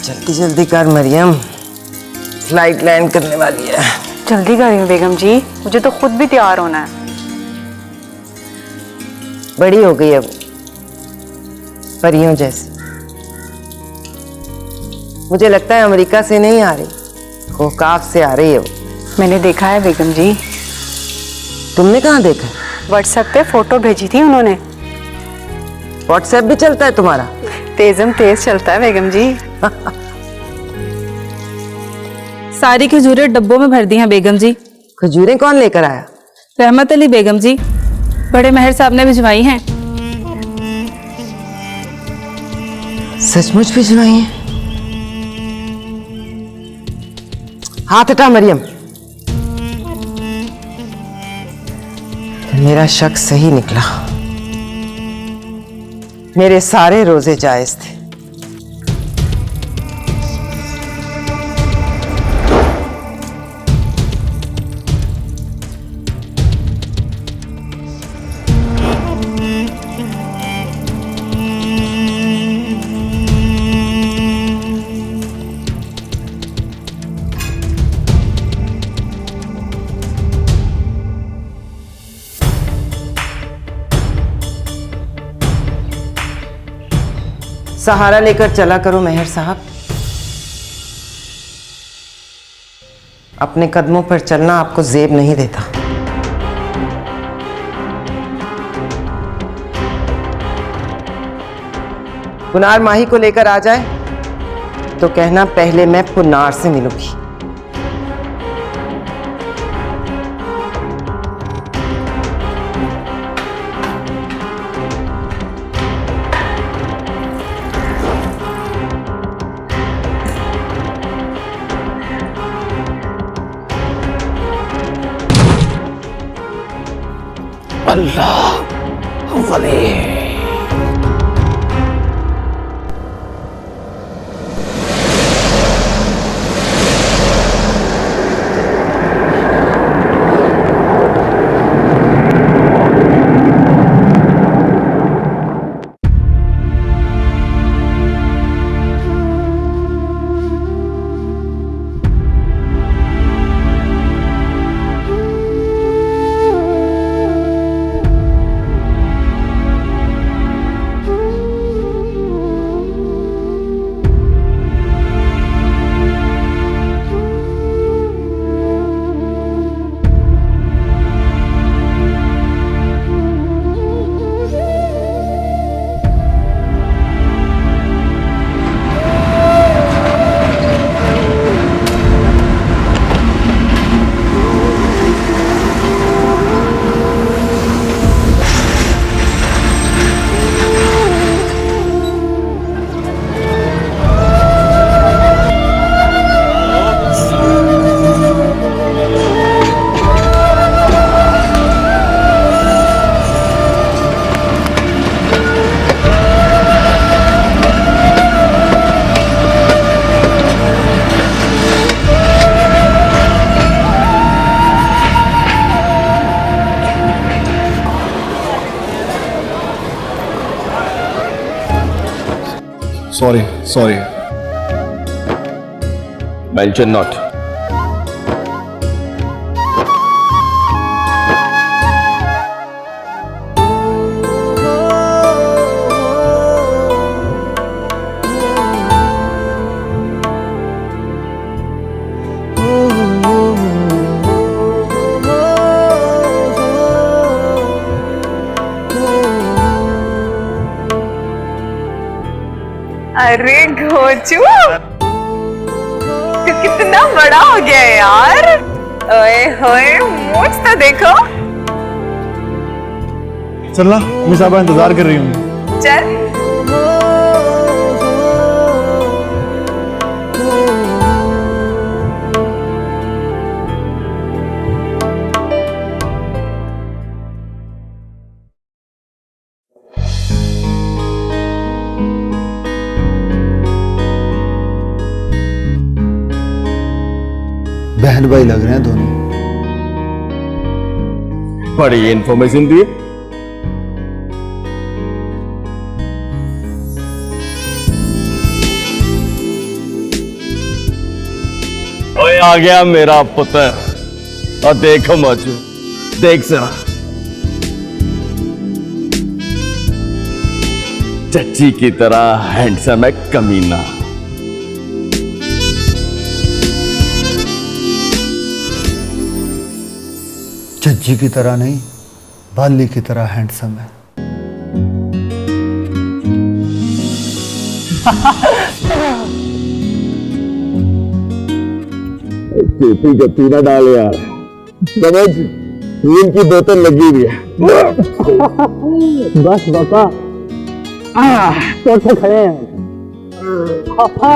जल्दी जल्दी कर मरियम, फ्लाइट लैंड करने वाली है। जल्दी कर रही हूँ बेगम जी, मुझे तो खुद भी तैयार होना है। बड़ी हो गई अब, परियों जैसी। मुझे लगता है अमेरिका से नहीं आ रही, कोकाफ से आ रही है वो। मैंने देखा है बेगम जी। तुमने कहाँ देखा? व्हाट्सएप पे फोटो भेजी थी उन्होंने। व्हाट्सएप भी चलता है तुम्हारा? तेजम तेज चलता है बेगम जी। सारी खजूरें डब्बों में भर दी हैं बेगम जी। खजूरें कौन लेकर आया? रहमत अली बेगम जी, बड़े महर साहब ने भिजवाई हैं। सचमुच भिजवाई हैं? हाथ हटा मरियम, मेरा शक सही निकला। मेरे सारे रोजे जायज थे। सहारा लेकर चला करो मेहर साहब, अपने कदमों पर चलना आपको जेब नहीं देता। पुनार माही को लेकर आ जाए तो कहना पहले मैं पुनार से मिलूंगी। अल्लाह वली। Sorry. Mention not. अरे घोचू, तू कितना बड़ा हो गया यार। ओए होए, मूंछ तो देखो। चलना, मैं साहबा इंतजार कर रही हूँ। चल। बहन भाई लग रहे हैं दोनों। बड़ी इंफॉर्मेशन दी। आ गया मेरा पुत्र। और देखो मौजू, देख जरा, चच्ची की तरह हैंडसम है कमीना। चज्जी की तरह नहीं, बाली की तरह हैंडसम है। चेती का पीना डाल यार, समझ, खून की बोतल लगी हुई है। बस बापा, कैसे खड़े हैं पापा?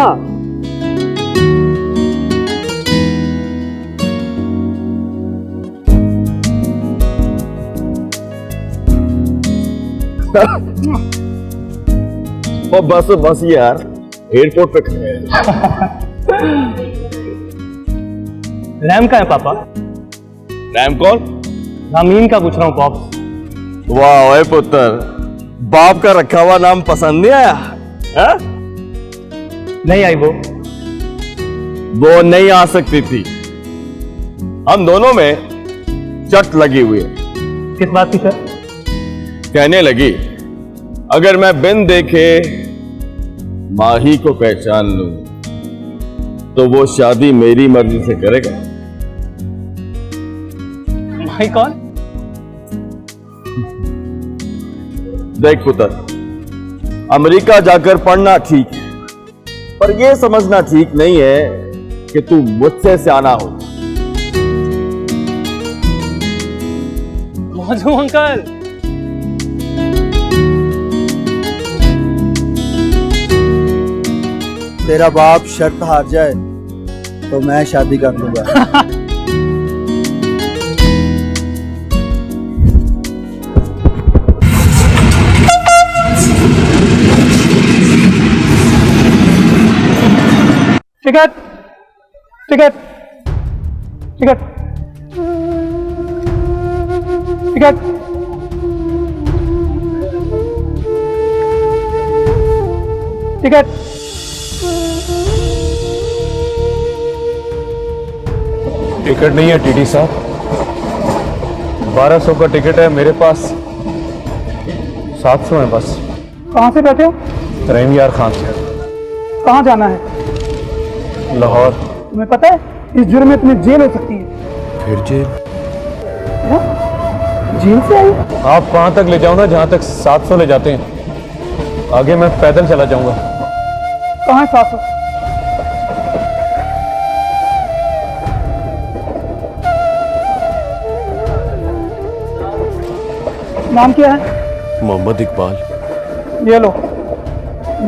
और बस यार, एयरपोर्ट पे खड़े हैं। रैम का है पापा? रैम कौन? रामीन का पूछ रहा हूँ पॉप्स। वाह ओए पुत्र, बाप का रखा हुआ नाम पसंद नहीं आया? हा? नहीं आई वो नहीं आ सकती थी। हम दोनों में चट लगी हुई है। किस बात की सर? कहने लगी, अगर मैं बिन देखे माही को पहचान लूं तो वो शादी मेरी मर्जी से करेगा। माही कौन? देख पुत्र, अमेरिका जाकर पढ़ना ठीक है, पर यह समझना ठीक नहीं है कि तू मुझसे सियाना हो। मौजू अंकल, तेरा बाप शर्त हार जाए तो मैं शादी कर लूंगा। Ticket ticket ticket ticket. Ticket. Ticket नहीं है टीटी साहब, 1200 का टिकट है मेरे पास, 700 है बस। कहाँ से बैठे हो? रहीम यार खान से। कहाँ जाना है? लाहौर। तुम्हें पता है इस जुर्म में तुम्हें जेल हो सकती है। फिर जेल? जेल से आई? आप वहां तक ले जाओ ना जहां तक 700 ले जाते हैं, आगे मैं पैदल चला जाऊंगा। कहाँ है 700? नाम क्या है? मोहम्मद इकबाल। ये लो,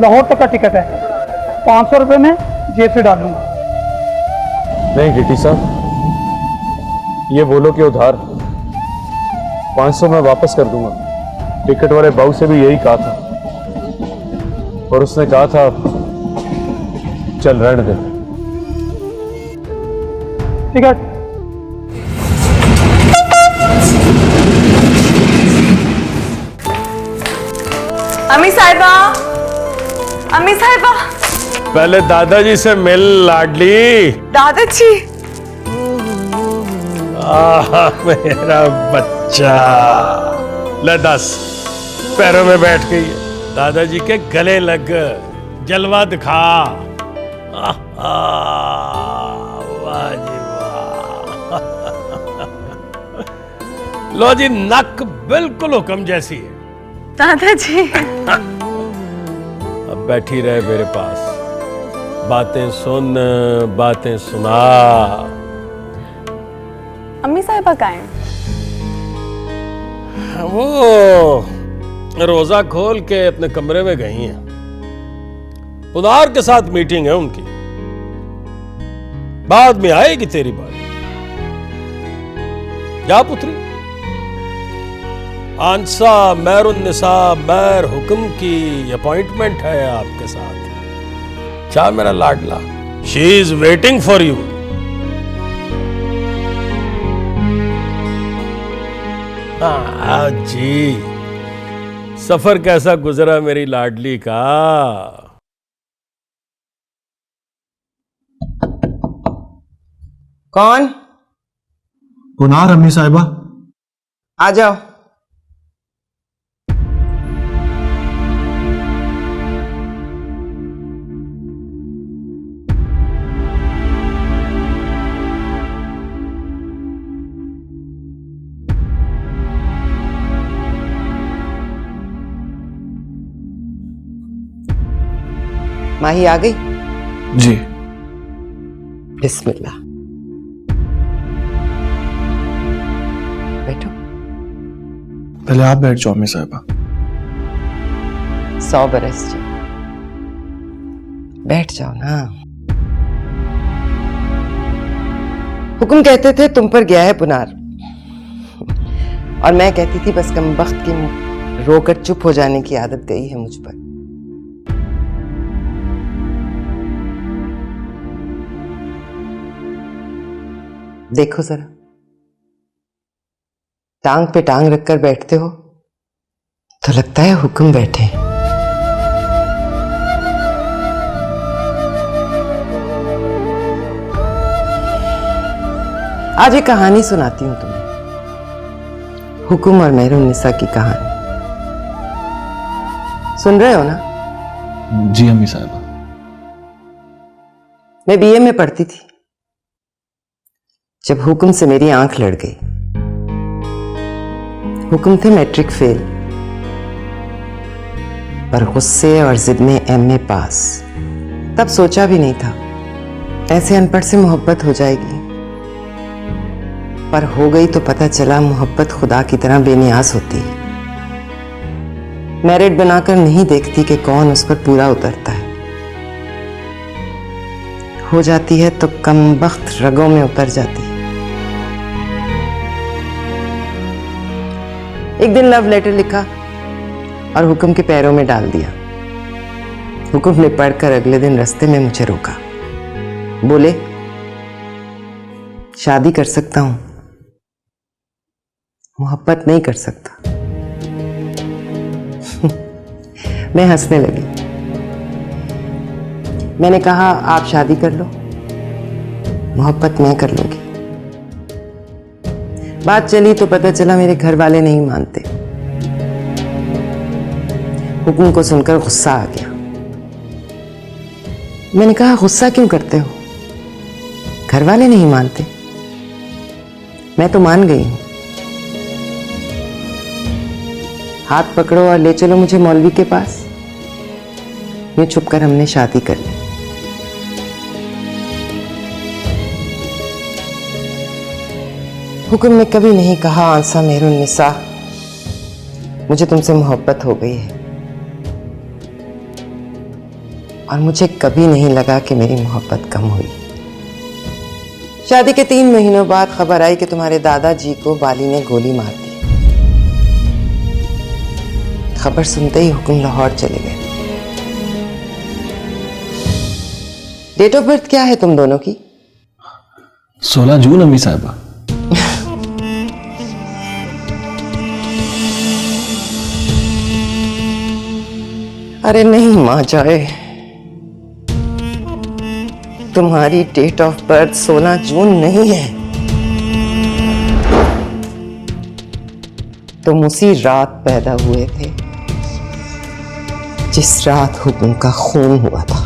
लाहौर तक का टिकट है, 500 रुपए में जेब से डाल लूंगा। नहीं टीटी साहब, ये बोलो कि उधार, 500 मैं वापस कर दूंगा। टिकट वाले बाबू से भी यही कहा था और उसने कहा था चल रहने दे। टिकट। अम्मी साहिबा, अम्मी साहिबा। पहले दादाजी से मिल लाडली। दादाजी। मेरा बच्चा, ले 10 पैरों में बैठ गई है। दादाजी के गले लग, जलवा दिखा। वाह जी वाह। लो जी, नक बिल्कुल हुक्म जैसी है। दादाजी। अब बैठी रहे मेरे पास, बातें सुन, बातें सुना। अम्मी साहिबा कहाँ हैं? वो रोजा खोल के अपने कमरे में गई हैं। पुनार के साथ मीटिंग है उनकी, बाद में आएगी तेरी बात। जा पुत्री। आंसा मैरुन्निसा मैर हुक्म की अपॉइंटमेंट है आपके साथ। चाह मेरा लाडला, she is waiting for you. हाँ जी, सफर कैसा गुजरा मेरी लाडली का? कौन? पुनार अम्मी साहिबा। आ जाओ। माही आ गई? जी। बिस्मिल्लाह। बैठो। पहले आप बैठ जाओ अम्मी साहिबा। 100 बरस जी। बैठ जाओ ना। हुक्म कहते थे तुम पर गया है पुनार, और मैं कहती थी बस कम वक्त की रोकर चुप हो जाने की आदत गई है मुझ पर। देखो जरा, टांग पे टांग रखकर बैठते हो तो लगता है हुक्म बैठे हैं। आज एक कहानी सुनाती हूं तुम्हें, हुक्म और मेहरुन्निसा की कहानी। सुन रहे हो ना? जी अम्मी साहिबा। मैं बीए में पढ़ती थी जब हुक्म से मेरी आंख लड़ गई। हुक्म थे मैट्रिक फेल, पर गुस्से और जिद में एमए पास। तब सोचा भी नहीं था ऐसे अनपढ़ से मोहब्बत हो जाएगी, पर हो गई तो पता चला मोहब्बत खुदा की तरह बेनियाज होती है। मेरिट बनाकर नहीं देखती कि कौन उस पर पूरा उतरता है। हो जाती है तो कम वक्त रगों में उतर जाती है। एक दिन लव लेटर लिखा और हुक्म के पैरों में डाल दिया। हुक्म ने पढ़कर अगले दिन रास्ते में मुझे रोका। बोले, शादी कर सकता हूं, मोहब्बत नहीं कर सकता। मैं हंसने लगी। मैंने कहा, आप शादी कर लो, मोहब्बत मैं कर लूंगी। बात चली तो पता चला मेरे घर वाले नहीं मानते। हुक्म को सुनकर गुस्सा आ गया। मैंने कहा, गुस्सा क्यों करते हो? घर वाले नहीं मानते, मैं तो मान गई हूं। हाथ पकड़ो और ले चलो मुझे मौलवी के पास। यूं छुपकर हमने शादी कर ली। हुक्म ने कभी नहीं कहा, आंसा मेहरुन्निसा, मुझे तुमसे मोहब्बत हो गई है। और मुझे कभी नहीं लगा कि मेरी मोहब्बत कम हुई। शादी के 3 महीनों बाद खबर आई कि तुम्हारे दादाजी को बाली ने गोली मार दी। खबर सुनते ही हुक्म लाहौर चले गए। डेट ऑफ बर्थ क्या है तुम दोनों की? 16 जून अम्मी साहिबा। अरे नहीं मां जाए, तुम्हारी डेट ऑफ बर्थ 16 जून नहीं है। तुम उसी रात पैदा हुए थे जिस रात हुक्म का खून हुआ था।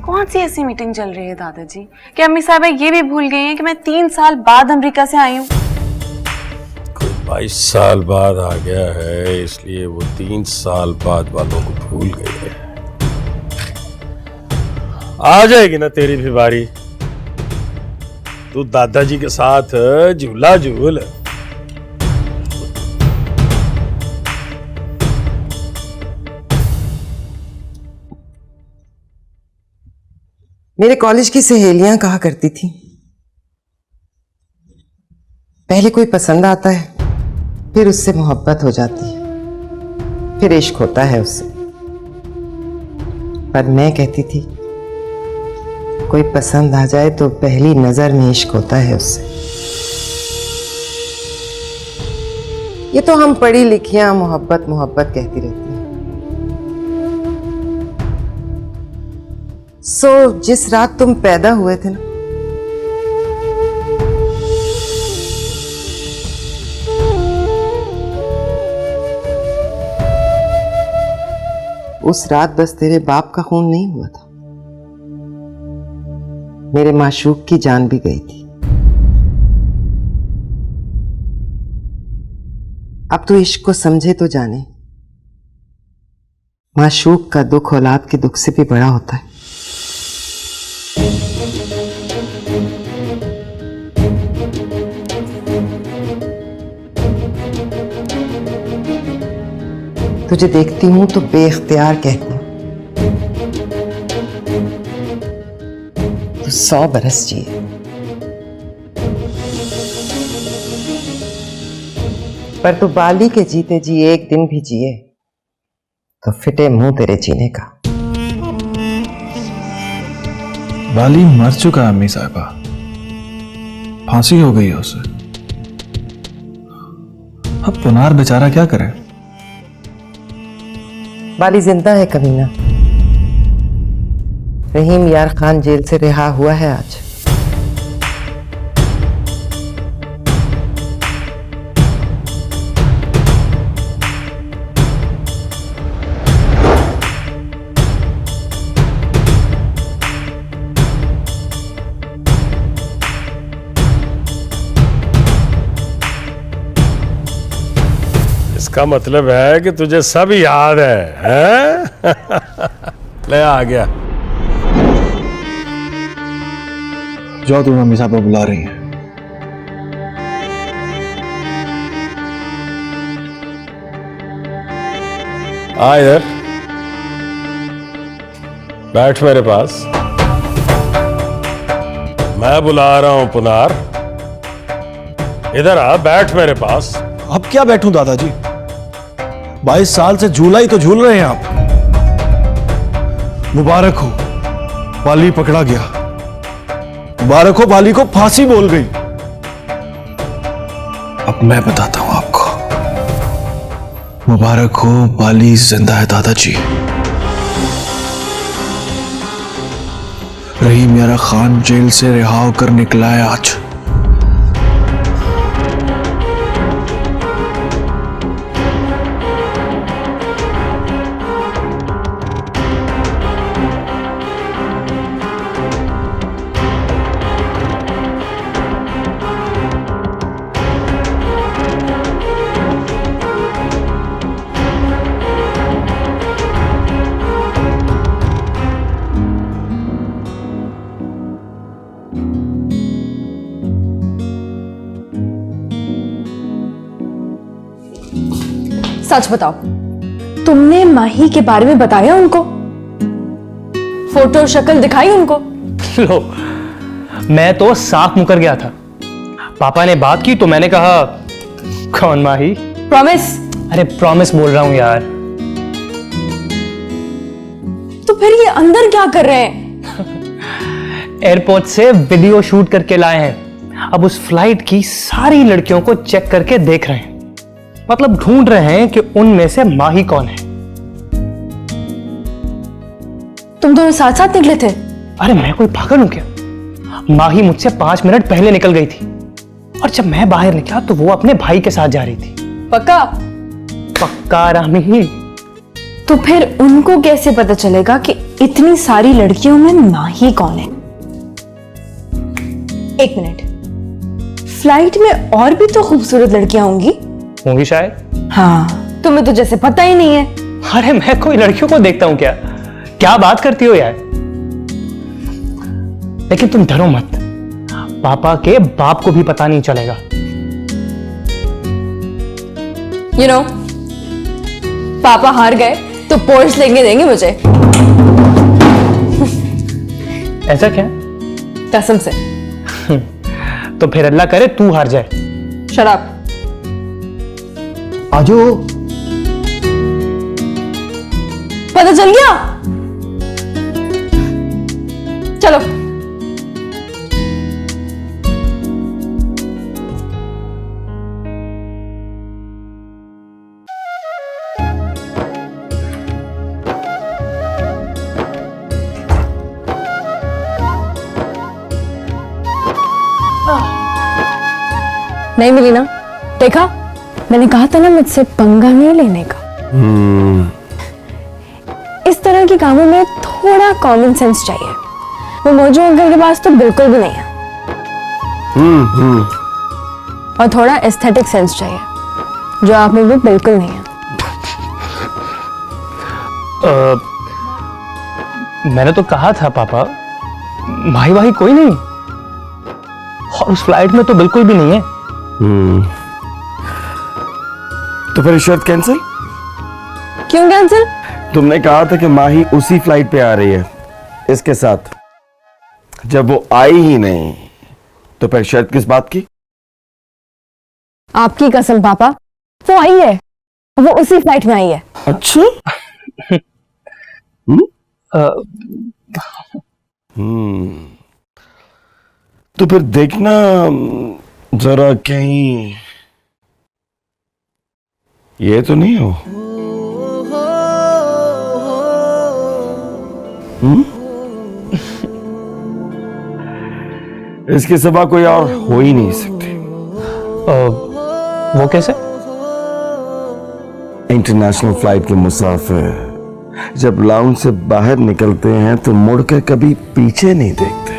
कौन सी ऐसी मीटिंग चल रही है दादाजी कि अम्मी साहबा ये भी भूल गई हैं कि मैं 3 साल बाद अमेरिका से आई हूँ? 22 साल बाद आ गया है, इसलिए वो 3 साल बाद वालों को भूल गई है। आ जाएगी ना तेरी भी बारी, तू दादाजी के साथ झूला झूल। मेरे कॉलेज की सहेलियां कहा करती थी, पहले कोई पसंद आता है, फिर उससे मोहब्बत हो जाती है, फिर इश्क होता है उससे। पर मैं कहती थी, कोई पसंद आ जाए तो पहली नजर में इश्क होता है उससे। ये तो हम पढ़ी लिखियां मोहब्बत मोहब्बत कहती रहती हैं। जिस रात तुम पैदा हुए थे ना, उस रात बस तेरे बाप का खून नहीं हुआ था, मेरे माशूक की जान भी गई थी। अब तू इश्क को समझे तो जाने, माशूक का दुख औलाद के दुख से भी बड़ा होता है। तुझे देखती हूं तो बेइख्तियार कहती हूं, तू 100 बरस जिए, पर तू बाली के जीते जी एक दिन भी जिए तो फिटे मुंह तेरे जीने का। बाली मर चुका है अम्मी साहिबा, फांसी हो गई है उसे। अब पुनार बेचारा क्या करे? बाली जिंदा है कमीना, रहीम यार खान जेल से रिहा हुआ है आज। इसका मतलब है कि तुझे सब याद है? ले आ गया। जाओ, तुम अम्मी साहब बुला रही हैं। आ इधर बैठ मेरे पास। मैं बुला रहा हूं पुनार, इधर आ, बैठ मेरे पास। अब क्या बैठूं दादाजी? 22 साल से झूला ही तो झूल रहे हैं आप। मुबारक हो, बाली पकड़ा गया। मुबारक हो, बाली को फांसी बोल गई। अब मैं बताता हूं आपको। मुबारक हो, बाली जिंदा है दादाजी। रहीम यारा खान जेल से रिहा होकर निकला है आज। सच बताओ, तुमने माही के बारे में बताया उनको? फोटो शक्ल दिखाई उनको? लो, मैं तो साफ मुकर गया था। पापा ने बात की तो मैंने कहा कौन माही? प्रॉमिस? अरे प्रॉमिस बोल रहा हूं यार। तो फिर ये अंदर क्या कर रहे हैं? एयरपोर्ट से वीडियो शूट करके लाए हैं। अब उस फ्लाइट की सारी लड़कियों को चेक करके देख रहे हैं, मतलब ढूंढ रहे हैं कि उनमें से माही कौन है। तुम दोनों साथ साथ निकले थे? अरे मैं कोई पागल हूं क्या? माही मुझसे 5 मिनट पहले निकल गई थी और जब मैं बाहर निकला तो वो अपने भाई के साथ जा रही थी। पक्का? पक्का रामी। तो फिर उनको कैसे पता चलेगा कि इतनी सारी लड़कियों में माही कौन है? एक मिनट, फ्लाइट में और भी तो खूबसूरत लड़कियां होंगी शायद। हाँ, तुम्हें तो जैसे पता ही नहीं है। अरे मैं कोई लड़कियों को देखता हूं क्या? क्या बात करती हो यार? लेकिन तुम डरो मत, पापा के बाप को भी पता नहीं चलेगा। You know, पापा हार गए तो पोर्श लेके देंगे मुझे। ऐसा क्या? कसम से। तो फिर अल्लाह करे तू हार जाए। शराब। आजो, पता चल गया? चलो। नहीं मिली ना, देखा मैंने कहा था ना मुझसे पंगा नहीं लेने का। इस तरह के कामों में थोड़ा कॉमन सेंस चाहिए, वो मोजू अंकल के पास तो बिल्कुल भी नहीं है। और थोड़ा एस्थेटिक सेंस चाहिए, जो आप में भी बिल्कुल नहीं है। मैंने तो कहा था पापा, भाई भाई कोई नहीं, और उस फ्लाइट में तो बिल्कुल भी नहीं है। तो फिर शर्त कैंसिल? क्यों कैंसिल? तुमने कहा था कि माही उसी फ्लाइट पे आ रही है इसके साथ, जब वो आई ही नहीं तो फिर शर्त किस बात की? आपकी कसम पापा, वो आई है, वो उसी फ्लाइट में आई है। अच्छा। तो फिर देखना जरा कहीं ये तो नहीं हो। इसके सिवा कोई और हो ही नहीं सकती। वो कैसे? इंटरनेशनल फ्लाइट के मुसाफिर जब लाउंज से बाहर निकलते हैं तो मुड़कर कभी पीछे नहीं देखते।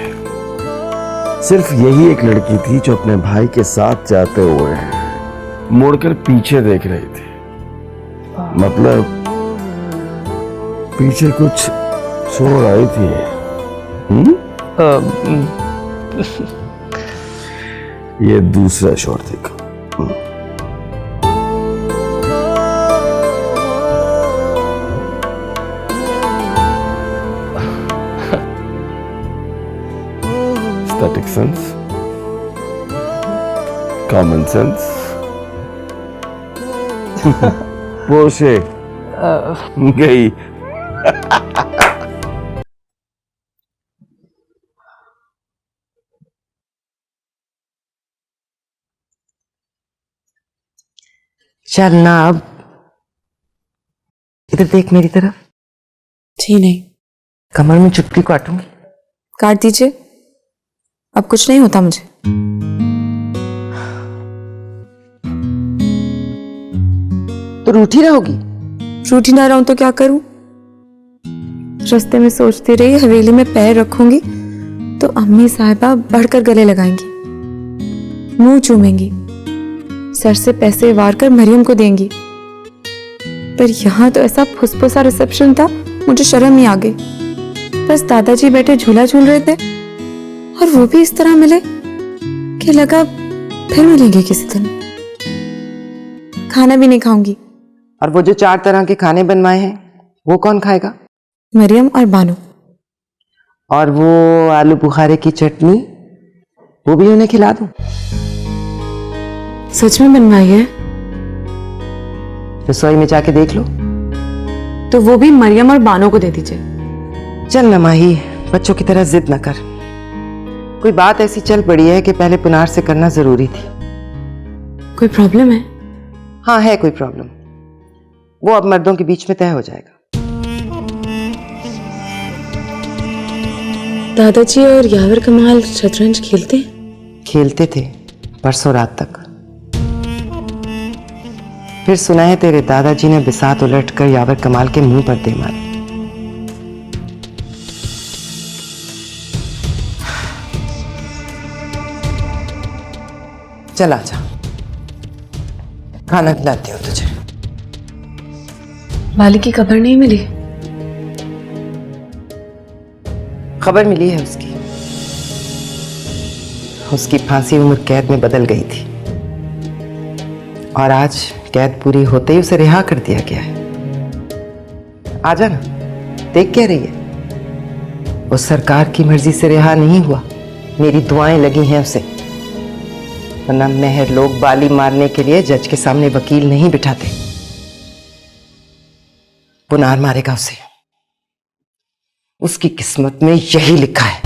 सिर्फ यही एक लड़की थी जो अपने भाई के साथ जाते हुए मुड़कर पीछे देख रही थी। मतलब पीछे कुछ सो रही थी। ये दूसरा शोर देखो। Aesthetic sense, common sense, वो से गई। चल ना, अब इधर देख मेरी तरफ। जी नहीं। कमर में चुटकी काटूंगी। काट दीजिए, अब कुछ नहीं होता मुझे। तो रूठी रहोगी? रूठी ना रहूं तो क्या करूं? रास्ते में सोचती रही हवेली में पैर रखूंगी तो अम्मी साहिबा बढ़कर गले लगाएंगी, मुंह चूमेंगी, सर से पैसे वार कर मरियम को देंगी। पर यहाँ तो ऐसा फुसफुसा रिसेप्शन था, मुझे शर्म ही आ गई। बस दादाजी बैठे झूला झूल रहे थे और वो भी इस तरह मिले कि लगा फिर मिलेंगे किसी दिन। खाना भी नहीं खाऊंगी। और वो जो 4 तरह के खाने बनवाए हैं वो कौन खाएगा? मरियम और बानो। और वो आलू बुखारे की चटनी वो भी उन्हें खिला दूं? सच में बनवाई है? रसोई में जाके देख लो। तो वो भी मरियम और बानो को दे दीजिए। चल ना माही, बच्चों की तरह जिद न कर। कोई बात ऐसी चल पड़ी है कि पहले पुनार से करना जरूरी थी। कोई प्रॉब्लम है? हाँ है कोई प्रॉब्लम, वो अब मर्दों के बीच में तय हो जाएगा। दादाजी और यावर कमाल शतरंज खेलते हैं? खेलते थे परसों रात तक। फिर सुना है तेरे दादाजी ने बिसात उलटकर यावर कमाल के मुंह पर दे मारे। चल आजा, खाना खिलाती हूँ तुझे। वाली की खबर नहीं मिली? खबर मिली है उसकी फांसी उम्र कैद में बदल गई थी और आज कैद पूरी होते ही उसे रिहा कर दिया गया है। आजा ना, देख क्या रही है? वो सरकार की मर्जी से रिहा नहीं हुआ, मेरी दुआएं लगी हैं उसे। वरना मेहर लोग बाली मारने के लिए जज के सामने वकील नहीं बिठाते। पुनार मारेगा उसे, उसकी किस्मत में यही लिखा है।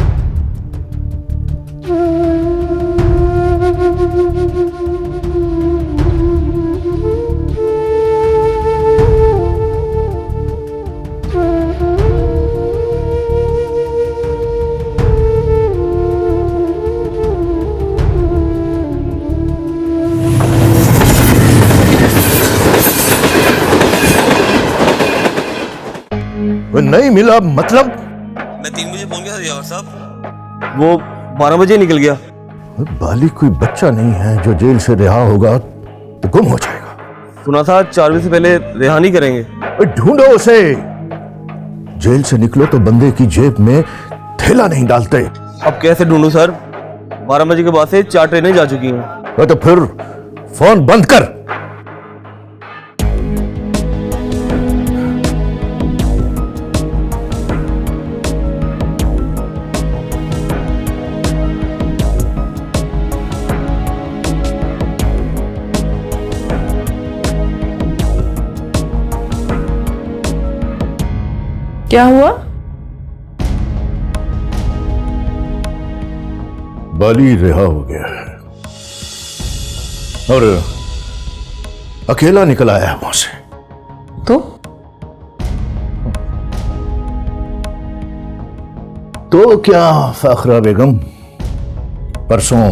नहीं मिला मतलब? मैं 3 बजे पहुंच गया था यार साहब, वो 12 बजे निकल गया। बाली कोई बच्चा नहीं है जो जेल से रिहा होगा तो गुम हो जाएगा। सुना था 4 बजे से पहले रिहा नहीं करेंगे। ढूंढो उसे। जेल से निकलो तो बंदे की जेब में थैला नहीं डालते। अब कैसे ढूंढूं सर? 12 बजे के बाद से 4 ट्रेनें जा चुकी हैं। तो फिर फोन बंद कर। क्या हुआ? बाली रिहा हो गया है और अकेला निकल आया वहां से। तो क्या फाखरा बेगम, परसों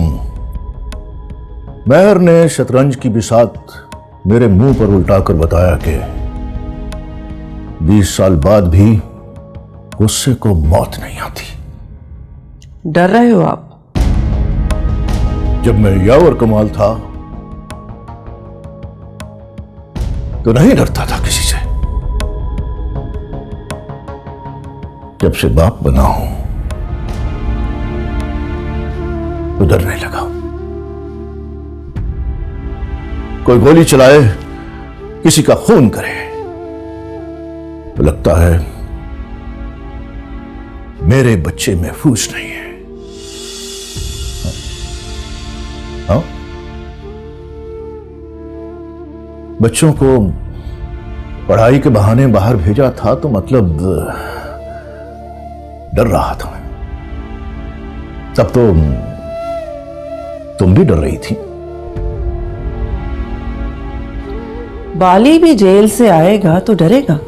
महर ने शतरंज की बिसात मेरे मुंह पर उल्टाकर बताया कि 20 साल बाद भी गुस्से को मौत नहीं आती। डर रहे हो आप? जब मैं यावर कमाल था तो नहीं डरता था किसी से। जब से बाप बना हूं तो डरने लगा। कोई गोली चलाए, किसी का खून करे तो लगता है मेरे बच्चे महफूज नहीं है। हाँ? बच्चों को पढ़ाई के बहाने बाहर भेजा था तो मतलब डर रहा था। तब तो तुम भी डर रही थी। बाली भी जेल से आएगा तो डरेगा।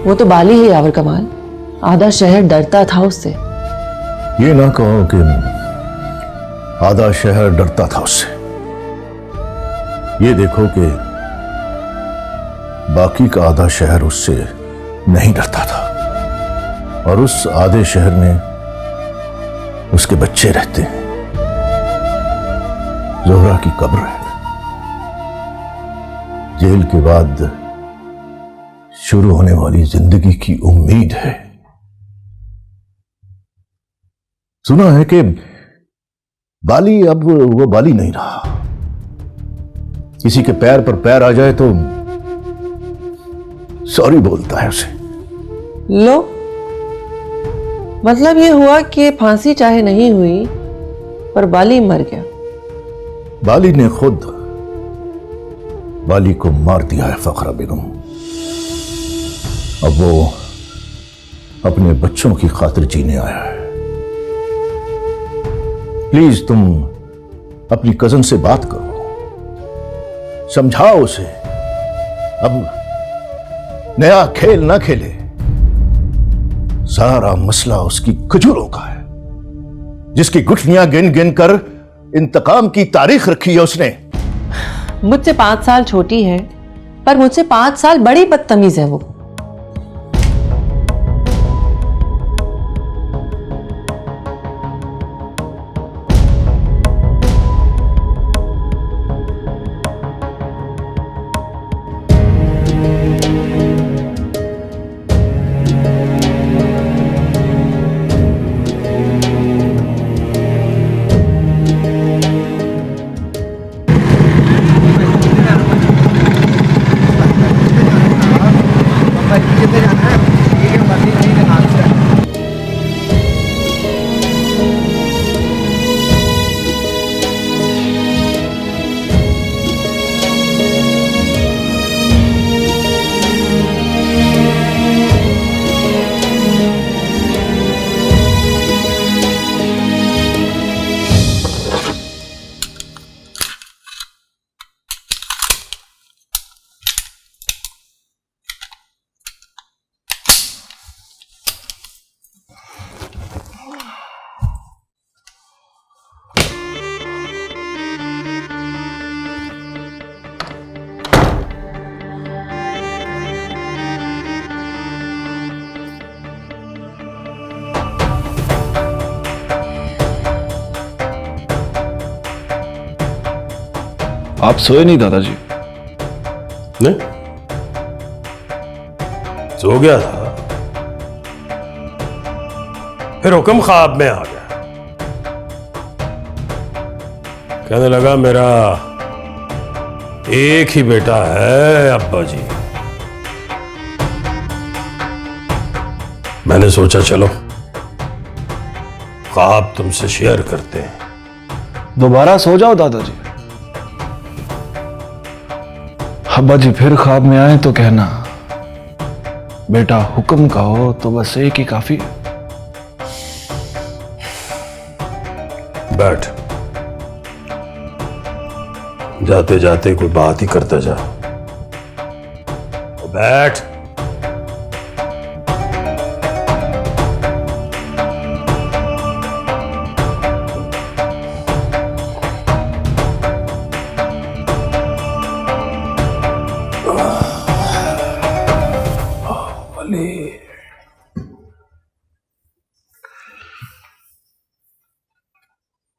वो तो बाली है यावर कमाल, आधा शहर डरता था उससे। ये ना कहो कि आधा शहर डरता था उससे। ये देखो कि बाकी का आधा शहर उससे नहीं डरता था और उस आधे शहर में उसके बच्चे रहते हैं। जोहरा की कब्र है। जेल के बाद शुरू होने वाली जिंदगी की उम्मीद है। सुना है कि बाली अब वो बाली नहीं रहा। किसी के पैर पर पैर आ जाए तो सॉरी बोलता है उसे। लो, मतलब ये हुआ कि फांसी चाहे नहीं हुई पर बाली मर गया। बाली ने खुद बाली को मार दिया है फखरा बेगम। अब वो अपने बच्चों की खातिर जीने आया है। प्लीज तुम अपनी कजन से बात करो, समझाओ उसे अब नया खेल ना खेले। सारा मसला उसकी खजूरों का है, जिसकी गुठलियां गिन गिन कर इंतकाम की तारीख रखी है उसने। मुझसे 5 साल छोटी है पर मुझसे 5 साल बड़ी बदतमीज है वो। आप सोए नहीं दादाजी? नहीं, सो गया था, फिर हुक्म ख्वाब में आ गया। कहने लगा मेरा एक ही बेटा है अब्बा जी। मैंने सोचा चलो ख्वाब तुमसे शेयर करते हैं। दोबारा सो जाओ दादाजी। अब्बा जी फिर ख्वाब में आए तो कहना, बेटा हुक्म का हो तो बस एक ही काफी है। बैठ, जाते जाते कोई बात ही करता जा। बैठ।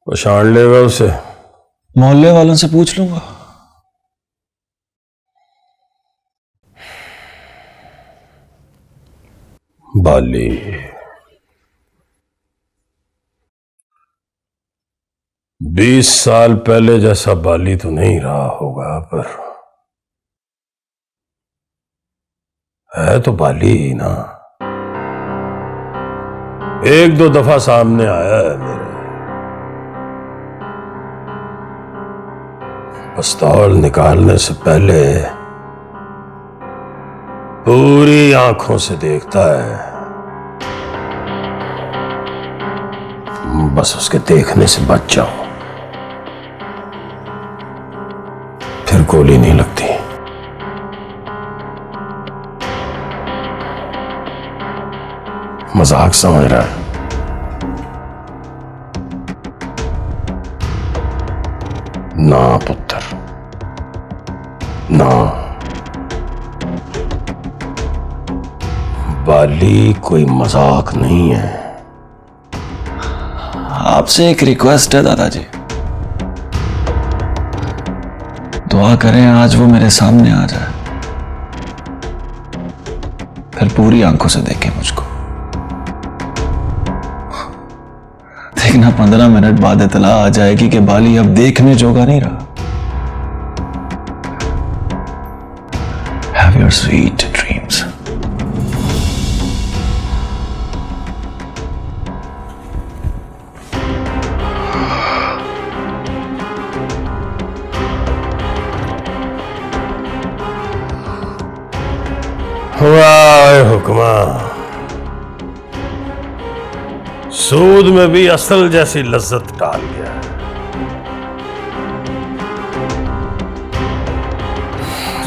पछाड़ लेगा उसे? मोहल्ले वालों से पूछ लूंगा। बाली, बीस साल पहले जैसा बाली तो नहीं रहा होगा, पर है तो बाली ही ना। एक दो दफा सामने आया है मेरे, पिस्तौल निकालने से पहले पूरी आंखों से देखता है, बस उसके देखने से बच जाओ, फिर गोली नहीं लगती। मजाक समझ रहा है? ना पुत्र, ना। बाली कोई मजाक नहीं है। आपसे एक रिक्वेस्ट है दादाजी, दुआ करें आज वो मेरे सामने आ जाए, फिर पूरी आंखों से देखे मुझको। देखना 15 मिनट बाद इतला आ जाएगी कि बाली अब देखने जोगा नहीं रहा। Have your sweet dreams. वाह हुक्मा, सूद में भी असल जैसी लज्जत डाल गया।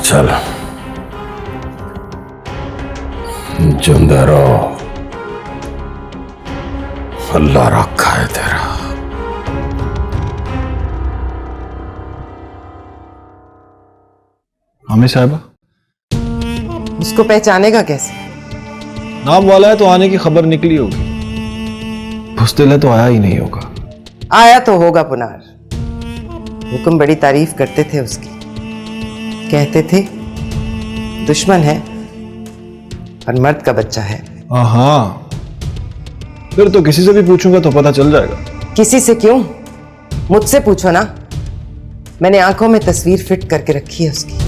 चल जिंदा रहो, अल्लाह रखा है तेरा। हमें साहिबा उसको पहचानेगा कैसे? नाम वाला है तो आने की खबर निकली होगी, भुस्तिल है तो आया ही नहीं होगा। आया तो होगा पुनार। हुक्म बड़ी तारीफ करते थे उसकी, कहते थे दुश्मन है पर मर्द का बच्चा है। हाँ, फिर तो किसी से भी पूछूंगा तो पता चल जाएगा। किसी से क्यों, मुझसे पूछो ना। मैंने आंखों में तस्वीर फिट करके रखी है उसकी,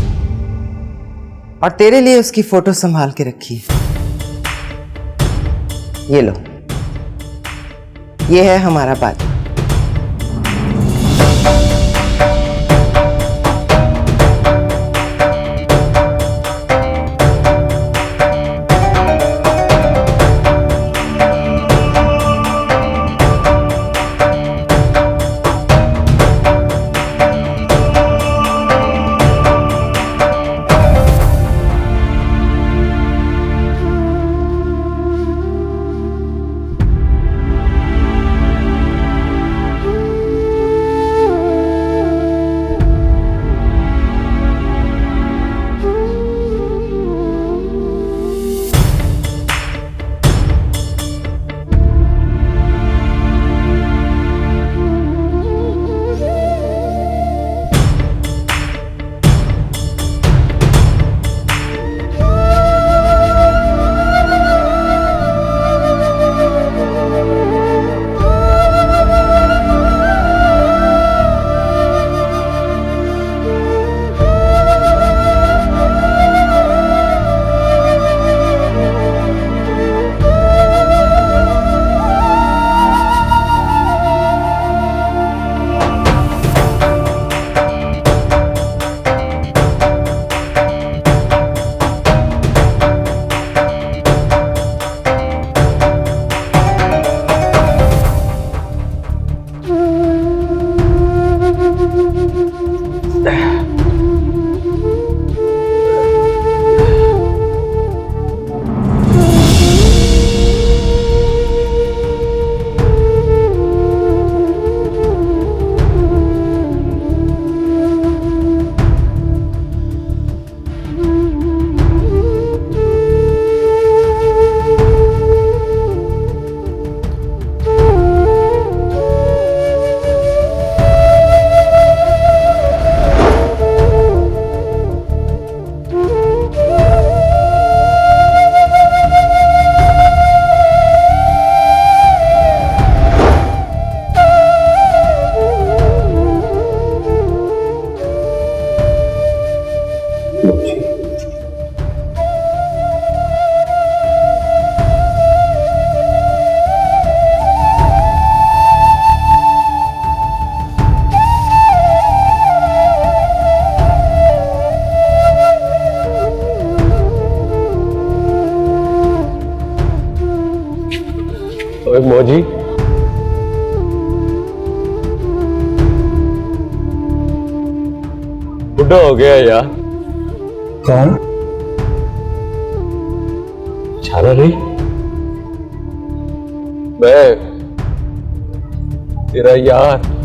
और तेरे लिए उसकी फोटो संभाल के रखी है। ये लो, ये है हमारा बाली। ओए मौजी, बुढ़ा हो गया यार। कौन? छाना रही, मैं तेरा यार।